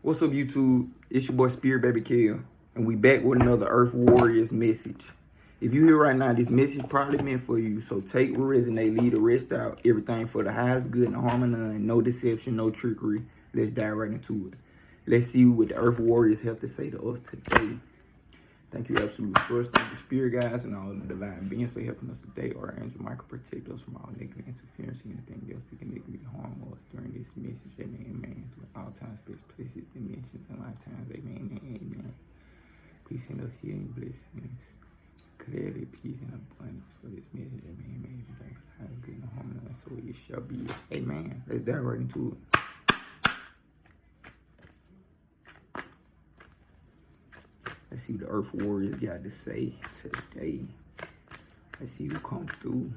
What's up, YouTube? It's your boy Spirit Baby Kill, and we back with another Earth Warriors message. If you hear right now, this message probably meant for you, so take what resonate, leave the rest out. Everything for the highest good and harm of none. No deception, no trickery. Let's dive right into it. Let's see what the Earth Warriors have to say to us today. Thank you, Absolute Source. Thank you, Spirit Guides, and all the divine beings for helping us today. Our angel Michael protect us from all negative interference and anything else that can negatively harm us during this message. Amen. Through all times, space, places, dimensions, and lifetimes. Amen. Amen. Please send us healing blessings, clarity, peace, and abundance for this message. Amen. Everything for the highest good and harm of us, so it shall be. Amen. Let's dive right into it. Let's see what the Earth Warriors got to say today. Let's see who comes through.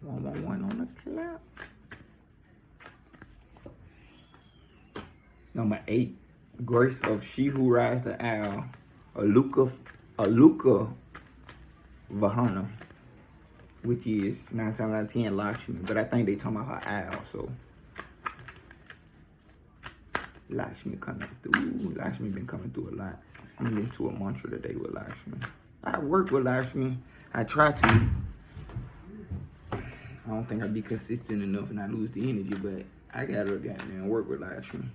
One on the clock. Number 8, Grace of She Who Rides the Owl. Aluka Vahana, which is 9 times out of 10 Lakshmi, but I think they talking about her owl, so Lakshmi coming through. Lakshmi been coming through a lot. I'm gonna get to a mantra today with Lakshmi. I work with Lakshmi. I try to. I don't think I'd be consistent enough and I lose the energy, but I gotta goddamn work with Lakshmi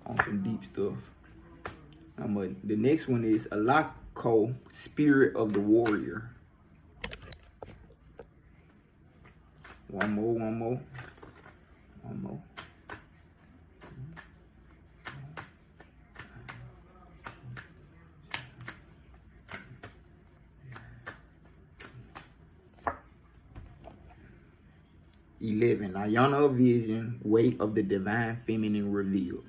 on some deep stuff. The next one is Alako, Spirit of the Warrior. One more. 11, Ayana of Vision, Weight of the Divine Feminine Revealed.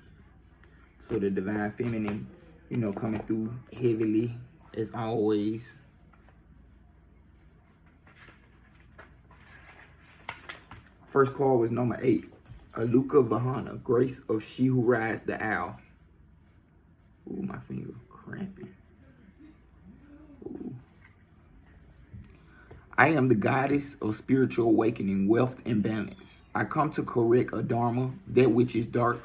So the Divine Feminine, coming through heavily as always. First call was number 8, Aluka Vahana, Grace of She Who Rides the Owl. Ooh, my finger cramping. Ooh. I am the goddess of spiritual awakening, wealth, and balance. I come to correct a dharma, that which is dark,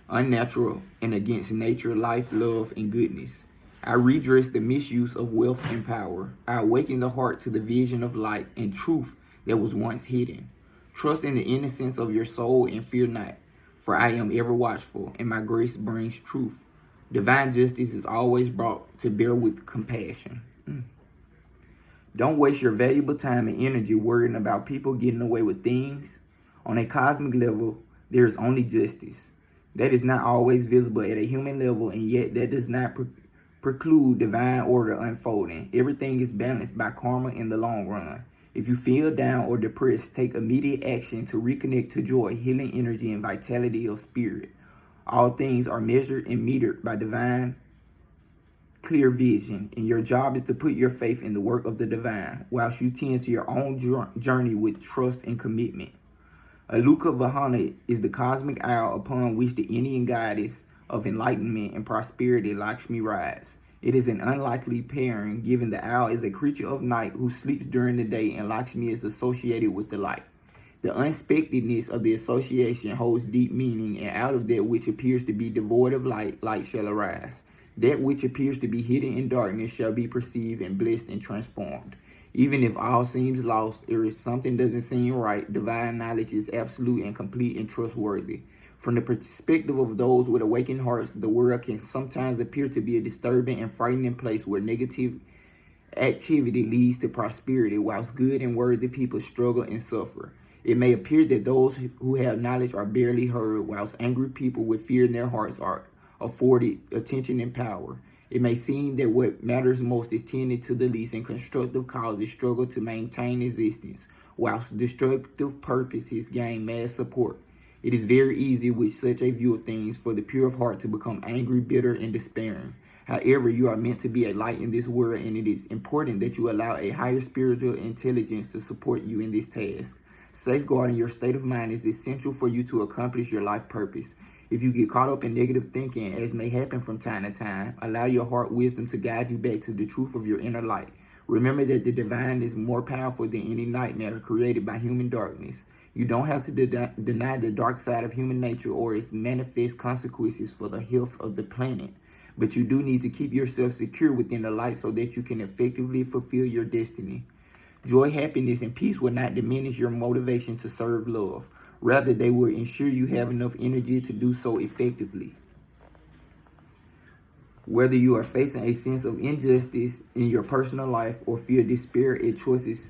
unnatural, and against nature, life, love, and goodness. I redress the misuse of wealth and power. I awaken the heart to the vision of light and truth that was once hidden. Trust in the innocence of your soul and fear not, for I am ever watchful, and my grace brings truth. Divine justice is always brought to bear with compassion. Don't waste your valuable time and energy worrying about people getting away with things. On a cosmic level, there is only justice. That is not always visible at a human level, and yet that does not preclude divine order unfolding. Everything is balanced by karma in the long run. If you feel down or depressed, take immediate action to reconnect to joy, healing energy, and vitality of spirit. All things are measured and metered by divine clear vision, and your job is to put your faith in the work of the divine, whilst you tend to your own journey with trust and commitment. Aluka Vahana is the cosmic owl upon which the Indian goddess of enlightenment and prosperity, Lakshmi, rides. It is an unlikely pairing, given the owl is a creature of night who sleeps during the day, and Lakshmi is associated with the light. The unexpectedness of the association holds deep meaning, and out of that which appears to be devoid of light, light shall arise. That which appears to be hidden in darkness shall be perceived and blessed and transformed. Even if all seems lost, or if something doesn't seem right, divine knowledge is absolute and complete and trustworthy. From the perspective of those with awakened hearts, the world can sometimes appear to be a disturbing and frightening place where negative activity leads to prosperity, whilst good and worthy people struggle and suffer. It may appear that those who have knowledge are barely heard, whilst angry people with fear in their hearts are afforded attention and power. It may seem that what matters most is tending to the least, and constructive causes struggle to maintain existence, whilst destructive purposes gain mass support. It is very easy with such a view of things for the pure of heart to become angry, bitter, and despairing. However, you are meant to be a light in this world, and it is important that you allow a higher spiritual intelligence to support you in this task. Safeguarding your state of mind is essential for you to accomplish your life purpose. If you get caught up in negative thinking, as may happen from time to time, allow your heart wisdom to guide you back to the truth of your inner light. Remember that the divine is more powerful than any nightmare created by human darkness. You don't have to deny the dark side of human nature or its manifest consequences for the health of the planet. But you do need to keep yourself secure within the light so that you can effectively fulfill your destiny. Joy, happiness, and peace will not diminish your motivation to serve love. Rather, they will ensure you have enough energy to do so effectively. Whether you are facing a sense of injustice in your personal life or feel despair at choices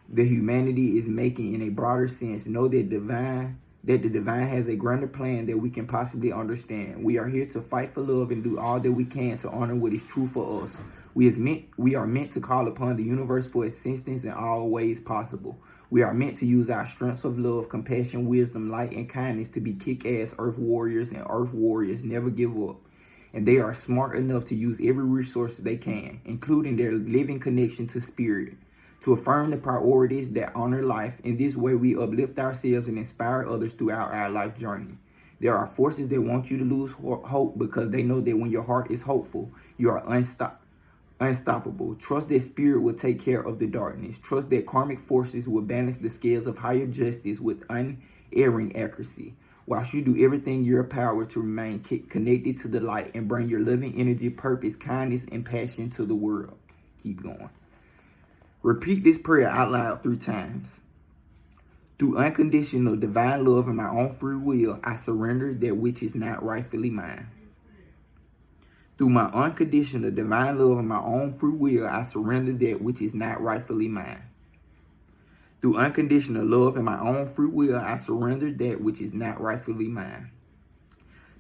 that humanity is making in a broader sense, know that the divine has a grander plan that we can possibly understand. We are here to fight for love and do all that we can to honor what is true for us. We are meant to call upon the universe for assistance in all ways possible. We are meant to use our strengths of love, compassion, wisdom, light, and kindness to be kick-ass earth warriors, and earth warriors never give up. And they are smart enough to use every resource they can, including their living connection to spirit, to affirm the priorities that honor life. In this way, we uplift ourselves and inspire others throughout our life journey. There are forces that want you to lose hope because they know that when your heart is hopeful, you are unstoppable. Trust that spirit will take care of the darkness. Trust that karmic forces will balance the scales of higher justice with unerring accuracy. Whilst you do everything in your power to remain connected to the light and bring your living energy, purpose, kindness, and passion to the world. Keep going. Repeat this prayer out loud 3 times. Through unconditional divine love and my own free will, I surrender that which is not rightfully mine. Through my unconditional divine love and my own free will, I surrender that which is not rightfully mine. Through unconditional love and my own free will, I surrender that which is not rightfully mine.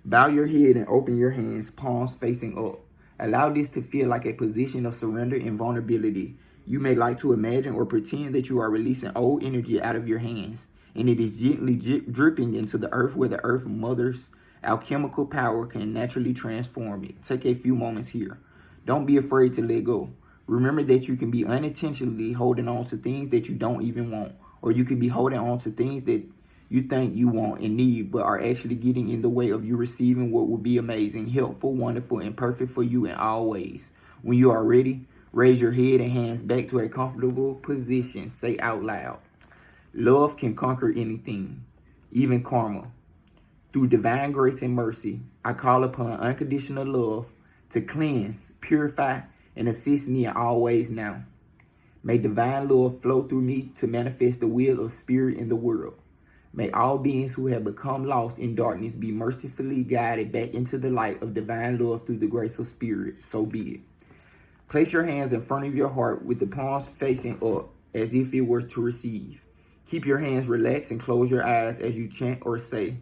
Bow your head and open your hands, palms facing up. Allow this to feel like a position of surrender and vulnerability. You may like to imagine or pretend that you are releasing old energy out of your hands, and it is gently dripping into the earth where the earth mother's alchemical power can naturally transform it. Take a few moments here. Don't be afraid to let go. Remember that you can be unintentionally holding on to things that you don't even want, or you can be holding on to things that you think you want and need, but are actually getting in the way of you receiving what will be amazing, helpful, wonderful, and perfect for you in all ways. When you are ready, raise your head and hands back to a comfortable position. Say out loud, love can conquer anything, even karma. Through divine grace and mercy, I call upon unconditional love to cleanse, purify, and assist me in all ways now. May divine love flow through me to manifest the will of spirit in the world. May all beings who have become lost in darkness be mercifully guided back into the light of divine love through the grace of spirit. So be it. Place your hands in front of your heart with the palms facing up as if it were to receive. Keep your hands relaxed and close your eyes as you chant or say,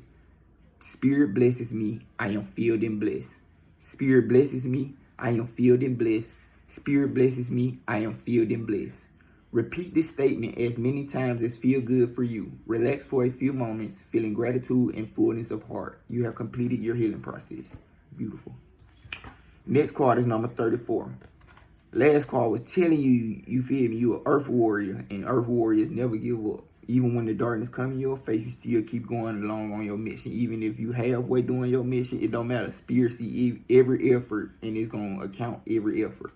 Spirit blesses me, I am filled and blessed. Spirit blesses me, I am filled and blessed. Spirit blesses me, I am filled and blessed. Repeat this statement as many times as feel good for you. Relax for a few moments, feeling gratitude and fullness of heart. You have completed your healing process. Beautiful. Next card is number 34. Last card was telling you, you feel me, you an earth warrior, and earth warriors never give up. Even when the darkness comes in your face, you still keep going along on your mission. Even if you halfway doing your mission, it don't matter. Spirit see every effort, and it's going to account every effort.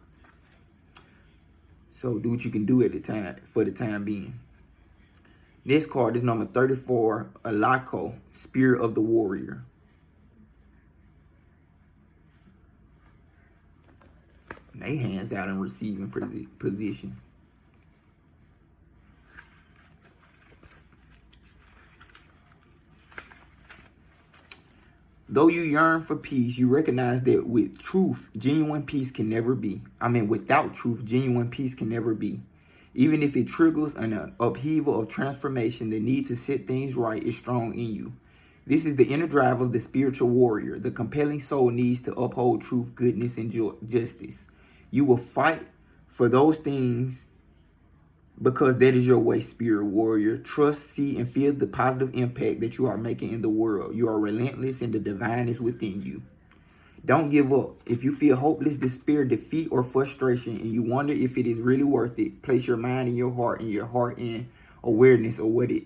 So do what you can do at the time, for the time being. This card is number 34, Alako, Spirit of the Warrior. They hands out in receiving position. Though you yearn for peace, you recognize that with truth, genuine peace can never be. Without truth, genuine peace can never be. Even if it triggers an upheaval of transformation, the need to set things right is strong in you. This is the inner drive of the spiritual warrior. The compelling soul needs to uphold truth, goodness, and justice. You will fight for those things because that is your way, spirit warrior. Trust, see, and feel the positive impact that you are making in the world. You are relentless and the divine is within you. Don't give up. If you feel hopeless, despair, defeat, or frustration, and you wonder if it is really worth it, place your mind in your heart in awareness of what it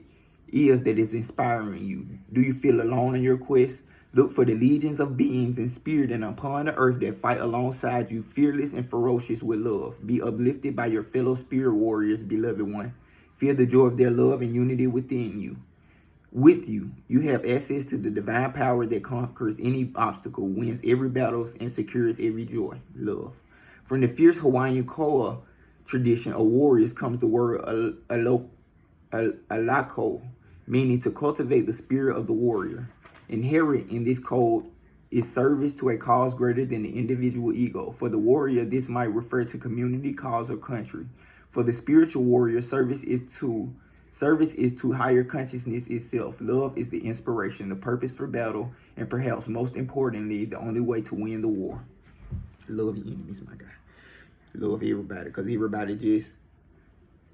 is that is inspiring you. Do you feel alone in your quest? Look for the legions of beings in spirit and upon the earth that fight alongside you, fearless and ferocious with love. Be uplifted by your fellow spirit warriors, beloved one. Feel the joy of their love and unity within you. With you, you have access to the divine power that conquers any obstacle, wins every battle, and secures every joy. Love. From the fierce Hawaiian koa tradition of warriors comes the word alako, meaning to cultivate the spirit of the warrior. Inherent in this code is service to a cause greater than the individual ego. For the warrior, this might refer to community, cause, or country. For the spiritual warrior, service is to higher consciousness itself. Love is the inspiration, the purpose for battle, and perhaps most importantly, the only way to win the war. Love your enemies, my guy. Love everybody, because everybody just,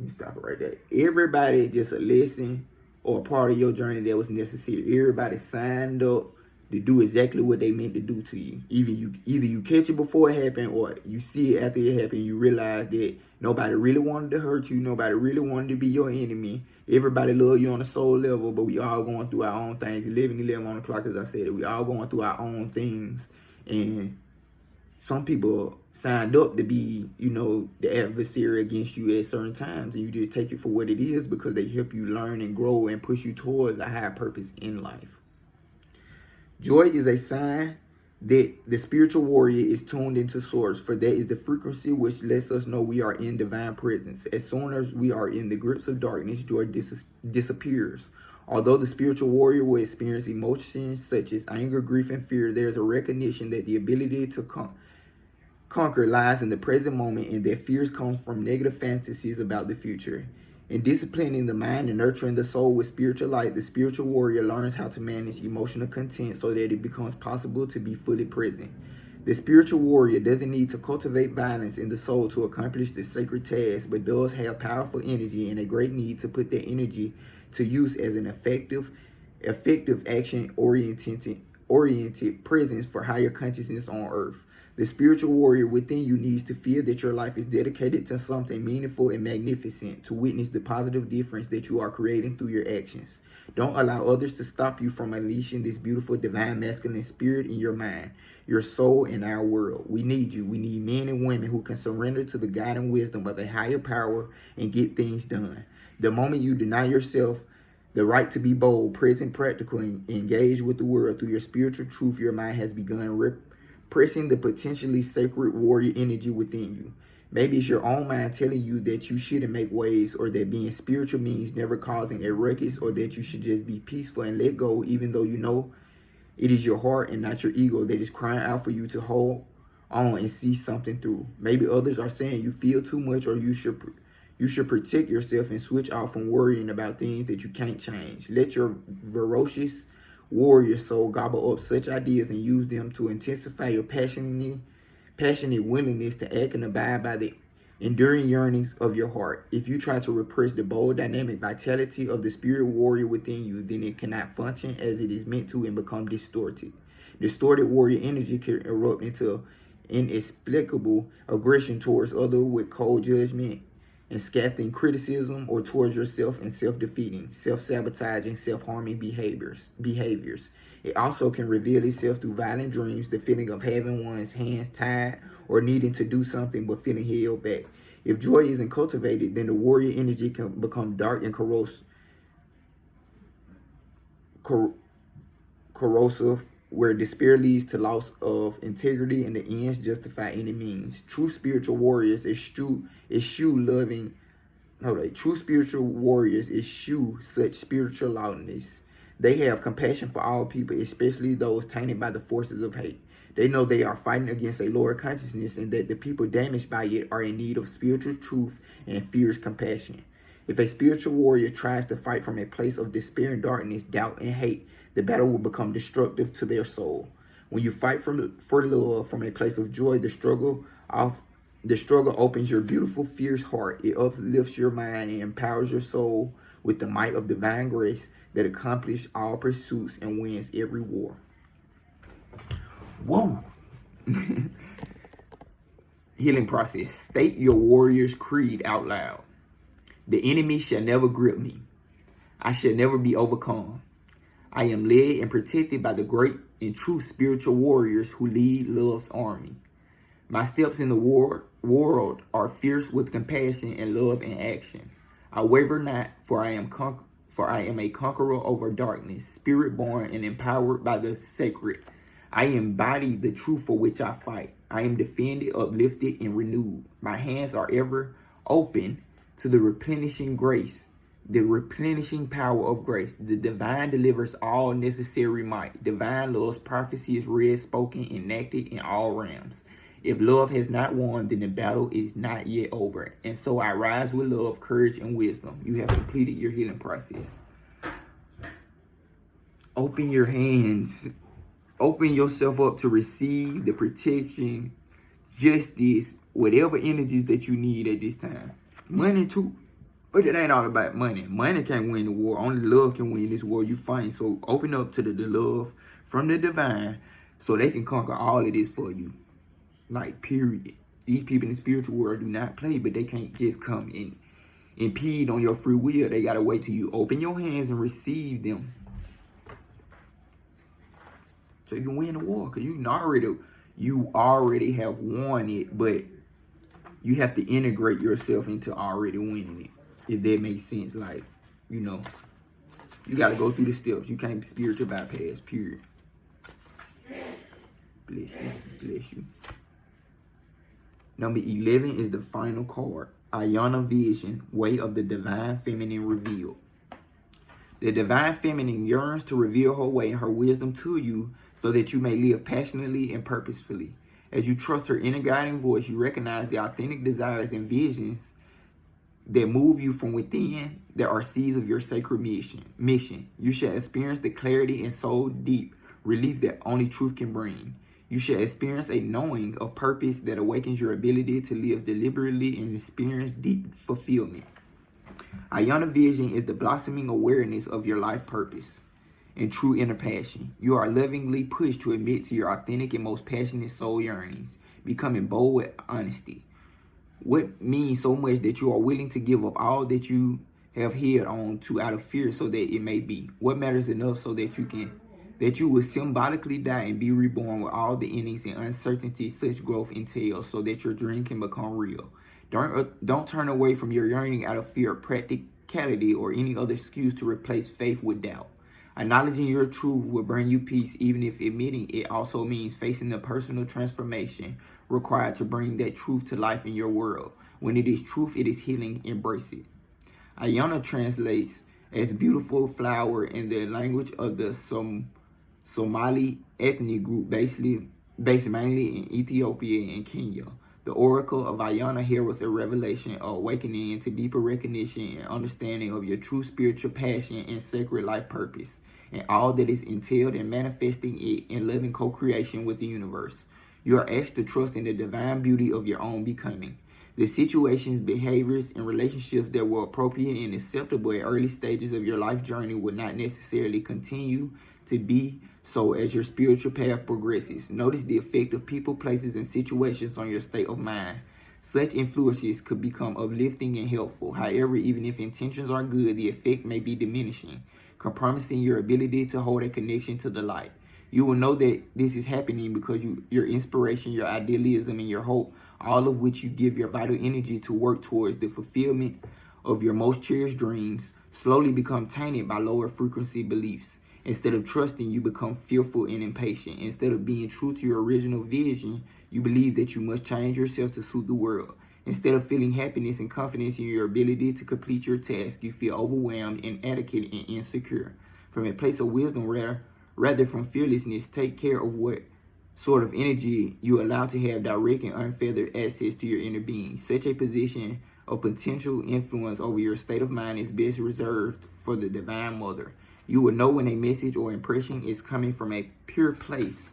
you stop it right there. Everybody just a lesson or a part of your journey that was necessary. Everybody signed up to do exactly what they meant to do to you. Either you catch it before it happened, or you see it after it happened. You realize that nobody really wanted to hurt you. Nobody really wanted to be your enemy. Everybody love you on a soul level, but we all going through our own things. 11 on the clock, as I said, we all going through our own things. And some people signed up to be, the adversary against you at certain times. And you just take it for what it is because they help you learn and grow and push you towards a higher purpose in life. Joy is a sign that the spiritual warrior is tuned into source, for that is the frequency which lets us know we are in divine presence. As soon as we are in the grips of darkness, joy disappears. Although the spiritual warrior will experience emotions such as anger, grief, and fear, there is a recognition that the ability to conquer lies in the present moment, and that fears come from negative fantasies about the future. In disciplining the mind and nurturing the soul with spiritual light, the spiritual warrior learns how to manage emotional content so that it becomes possible to be fully present. The spiritual warrior doesn't need to cultivate violence in the soul to accomplish the sacred task, but does have powerful energy and a great need to put that energy to use as an effective action-oriented presence for higher consciousness on earth. The spiritual warrior within you needs to feel that your life is dedicated to something meaningful and magnificent, to witness the positive difference that you are creating through your actions. Don't allow others to stop you from unleashing this beautiful divine masculine spirit in your mind, your soul, and our world. We need you. We need men and women who can surrender to the guiding wisdom of a higher power and get things done. The moment you deny yourself the right to be bold, present, practical, and engage with the world through your spiritual truth, your mind has begun pressing the potentially sacred warrior energy within you. Maybe it's your own mind telling you that you shouldn't make waves, or that being spiritual means never causing a ruckus, or that you should just be peaceful and let go, even though you know it is your heart and not your ego that is crying out for you to hold on and see something through. Maybe others are saying you feel too much, or you should protect yourself and switch off from worrying about things that you can't change. Let your ferocious warrior soul gobble up such ideas and use them to intensify your passionate willingness to act and abide by the enduring yearnings of your heart. If you try to repress the bold, dynamic vitality of the spirit warrior within you, then it cannot function as it is meant to and become distorted. Distorted warrior energy can erupt into inexplicable aggression towards others with cold judgment and scathing criticism, or towards yourself and self-defeating, self-sabotaging, self-harming behaviors. It also can reveal itself through violent dreams, the feeling of having one's hands tied or needing to do something but feeling held back. If joy isn't cultivated, then the warrior energy can become dark and corrosive, where despair leads to loss of integrity and the ends justify any means. True spiritual warriors eschew such spiritual loudness. They have compassion for all people, especially those tainted by the forces of hate. They know they are fighting against a lower consciousness, and that the people damaged by it are in need of spiritual truth and fierce compassion. If a spiritual warrior tries to fight from a place of despair and darkness, doubt and hate, the battle will become destructive to their soul. When you fight for love from a place of joy, the struggle opens your beautiful, fierce heart. It uplifts your mind and empowers your soul with the might of divine grace that accomplishes all pursuits and wins every war. Whoa! Healing process. State your warrior's creed out loud. The enemy shall never grip me. I shall never be overcome. I am led and protected by the great and true spiritual warriors who lead love's army. My steps in the world are fierce with compassion and love in action. I waver not, for I am a conqueror over darkness, spirit born and empowered by the sacred. I embody the truth for which I fight. I am defended, uplifted, and renewed. My hands are ever open to the replenishing grace, the replenishing power of grace. The divine delivers all necessary might. Divine love's prophecy is read, spoken, enacted in all realms. If love has not won, then the battle is not yet over. And so I rise with love, courage, and wisdom. You have completed your healing process. Open your hands. Open yourself up to receive the protection, justice, whatever energies that you need at this time. Money too. But it ain't all about money. Money can't win the war. Only love can win this war you fight. So open up to the love from the divine so they can conquer all of this for you. Like, period. These people in the spiritual world do not play, but they can't just come and impede on your free will. They got to wait till you open your hands and receive them. So you can win the war, because you already have won it, but you have to integrate yourself into already winning it, if that makes sense. Like, you got to go through the steps. You can't spiritual bypass, period. Bless you. Bless you. Number 11 is the final card. Ayana Vision, Way of the Divine Feminine Revealed. The Divine Feminine yearns to reveal her way and her wisdom to you so that you may live passionately and purposefully. As you trust her inner guiding voice, you recognize the authentic desires and visions that move you from within, that are seeds of your sacred mission. You shall experience the clarity and soul deep relief that only truth can bring. You shall experience a knowing of purpose that awakens your ability to live deliberately and experience deep fulfillment. Ayana Vision is the blossoming awareness of your life purpose and true inner passion. You are lovingly pushed to admit to your authentic and most passionate soul yearnings, becoming bold with honesty. What means so much that you are willing to give up all that you have held on to out of fear so that it may be? What matters enough so that you will symbolically die and be reborn with all the endings and uncertainty such growth entails, so that your dream can become real. Don't turn away from your yearning out of fear of practicality or any other excuse to replace faith with doubt. Acknowledging your truth will bring you peace, even if admitting it also means facing the personal transformation required to bring that truth to life in your world. When it is truth, it is healing. Embrace it. Ayana translates as beautiful flower in the language of the Somali ethnic group based mainly in Ethiopia and Kenya. The oracle of Ayana heralds a revelation or awakening into deeper recognition and understanding of your true spiritual passion and sacred life purpose, and all that is entailed in manifesting it in loving co-creation with the universe. You are asked to trust in the divine beauty of your own becoming. The situations, behaviors, and relationships that were appropriate and acceptable at early stages of your life journey will not necessarily continue to be so as your spiritual path progresses. Notice the effect of people, places, and situations on your state of mind. Such influences could become uplifting and helpful. However, even if intentions are good, the effect may be diminishing, compromising your ability to hold a connection to the light. You will know that this is happening because your inspiration, your idealism, and your hope, all of which you give your vital energy to work towards the fulfillment of your most cherished dreams, slowly become tainted by lower frequency beliefs. Instead of trusting, you become fearful and impatient. Instead of being true to your original vision, you believe that you must change yourself to suit the world. Instead of feeling happiness and confidence in your ability to complete your task, you feel overwhelmed, inadequate, and insecure. From a place of wisdom, rather from fearlessness, take care of what sort of energy you allow to have direct and unfettered access to your inner being. Such a position of potential influence over your state of mind is best reserved for the Divine Mother. You will know when a message or impression is coming from a pure place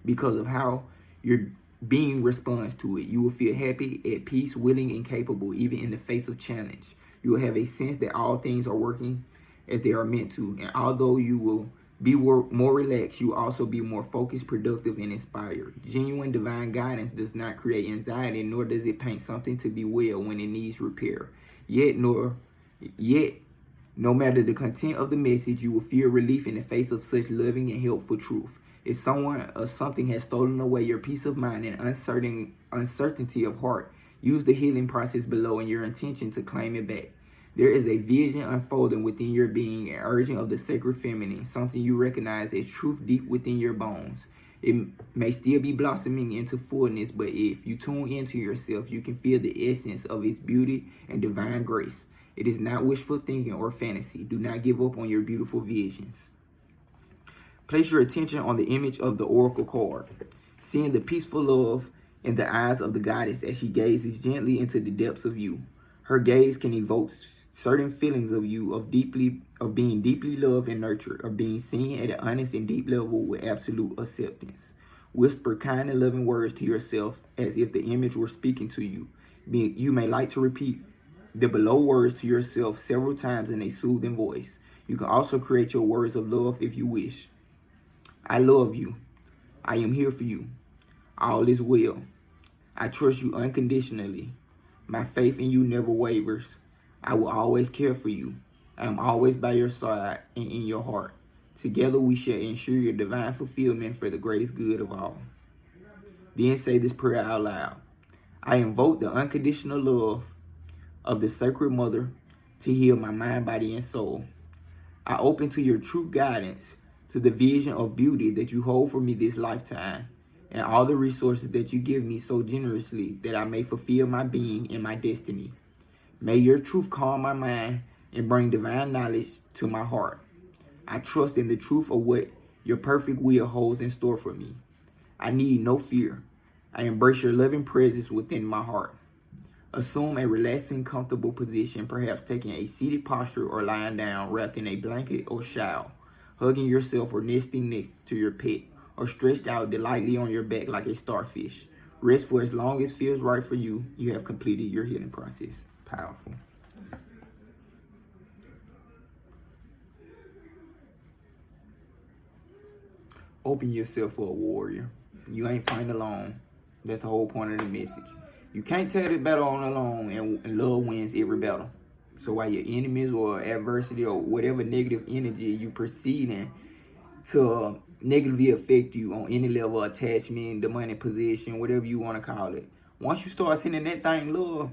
because of how your being responds to it. You will feel happy, at peace, willing, and capable, even in the face of challenge. You will have a sense that all things are working as they are meant to. And although you will be more relaxed, you will also be more focused, productive, and inspired. Genuine divine guidance does not create anxiety, nor does it paint something to be well when it needs repair. Yet, no matter the content of the message, you will feel relief in the face of such loving and helpful truth. If someone or something has stolen away your peace of mind and uncertainty of heart, use the healing process below in your intention to claim it back. There is a vision unfolding within your being, an urging of the sacred feminine, something you recognize as truth deep within your bones. It may still be blossoming into fullness, but if you tune into yourself, you can feel the essence of its beauty and divine grace. It is not wishful thinking or fantasy. Do not give up on your beautiful visions. Place your attention on the image of the oracle card, seeing the peaceful love in the eyes of the goddess as she gazes gently into the depths of you. Her gaze can evoke certain feelings of you, of being deeply loved and nurtured, of being seen at an honest and deep level with absolute acceptance. Whisper kind and loving words to yourself as if the image were speaking to you. You may like to repeat the below words to yourself several times in a soothing voice. You can also create your words of love if you wish. I love you. I am here for you. All is well. I trust you unconditionally. My faith in you never wavers. I will always care for you. I am always by your side and in your heart. Together we shall ensure your divine fulfillment for the greatest good of all. Then say this prayer out loud. I invoke the unconditional love of the Sacred Mother to heal my mind, body, and soul. I open to your true guidance, to the vision of beauty that you hold for me this lifetime, and all the resources that you give me so generously that I may fulfill my being and my destiny. May your truth calm my mind and bring divine knowledge to my heart. I trust in the truth of what your perfect will holds in store for me. I need no fear. I embrace your loving presence within my heart. Assume a relaxing, comfortable position, perhaps taking a seated posture or lying down, wrapped in a blanket or shawl, hugging yourself or nesting next to your pet, or stretched out delightfully on your back like a starfish. Rest for as long as feels right for you. You have completed your healing process. Powerful. Open yourself for a warrior. You ain't fighting alone. That's the whole point of the message. You can't tear the battle on alone, and love wins every battle. So while your enemies or adversity or whatever negative energy you perceiving to negatively affect you on any level of attachment, demonic position, whatever you want to call it, once you start sending that thing love,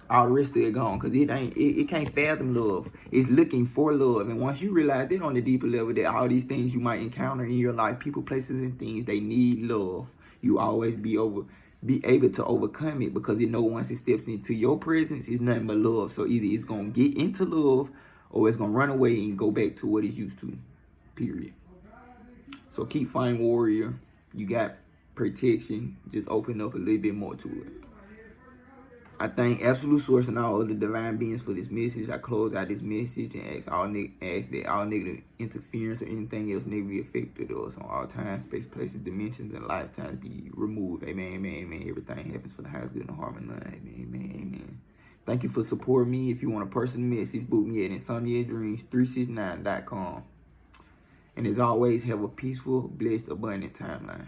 all the rest of it gone, because it can't fathom love. It's looking for love. And once you realize that on the deeper level, that all these things you might encounter in your life, people, places, and things, they need love. You always be able to overcome it, because you know once it steps into your presence, it's nothing but love. So either it's gonna get into love or it's gonna run away and go back to what it's used to. Period. So keep fighting, warrior. You got protection. Just open up a little bit more to it. I thank Absolute Source and all of the divine beings for this message. I close out this message and ask that all negative interference or anything else negatively affected us on all time, space, places, dimensions, and lifetimes be removed. Amen, amen, amen. Everything happens for the highest good and harmony. Amen, amen, amen. Thank you for supporting me. If you want a personal message, book me at insomniadreams369.com. And as always, have a peaceful, blessed, abundant timeline.